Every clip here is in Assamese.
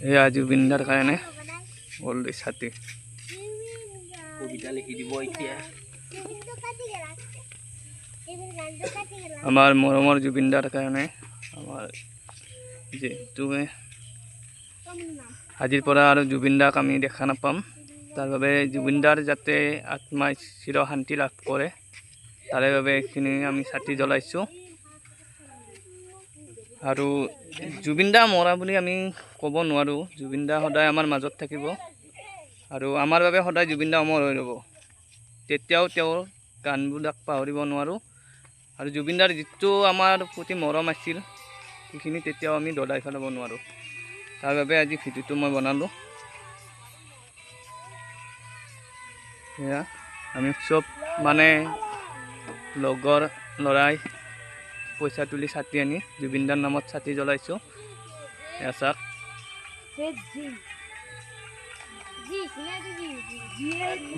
এয়া জুবিনদাৰ কাৰণে অলৰেডি ছাতি কবিতা লিখি দিব এতিয়া আমাৰ মৰমৰ জুবিনদাৰ কাৰণে আমাৰ যেহেতু আজিৰ পৰা আৰু জুবিনদাক আমি দেখা নাপাম তাৰ বাবে জুবিনদাৰ যাতে আত্মাই চিৰ শান্তি লাভ কৰে তাৰে বাবে এইখিনি আমি ছাতি জ্বলাইছোঁ আৰু জুবিনদা মৰা বুলি আমি ক'ব নোৱাৰোঁ জুবিনদা সদায় আমাৰ মাজত থাকিব আৰু আমাৰ বাবে সদায় জুবিনদা অমৰ হৈ ৰ'ব তেতিয়াও তেওঁৰ গানবিলাক পাহৰিব নোৱাৰোঁ আৰু জুবিনদাৰ যিটো আমাৰ প্ৰতি মৰম আছিল সেইখিনি তেতিয়াও আমি দদাই পেলাব নোৱাৰোঁ তাৰ বাবে আজি ভিডিঅ'টো মই বনালোঁ এয়া আমি চব মানে লগৰ ল'ৰাই পইচা তুলি ছাতি আনি জুবিনদাৰ নামত ছাতি জ্বলাইছোঁ এয়া চাওক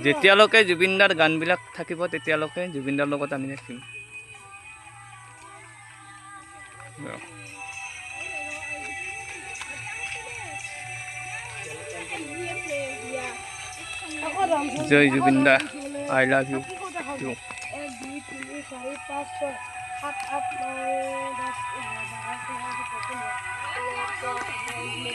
যেতিয়ালৈকে জুবিনদাৰ গানবিলাক থাকিব তেতিয়ালৈকে জুবিনদাৰ লগত আমি থাকিম জয় জুবিনদা আই লাভ ইউ টু 1 2 3 4 5 6 7 8 9 10 11 12 13 14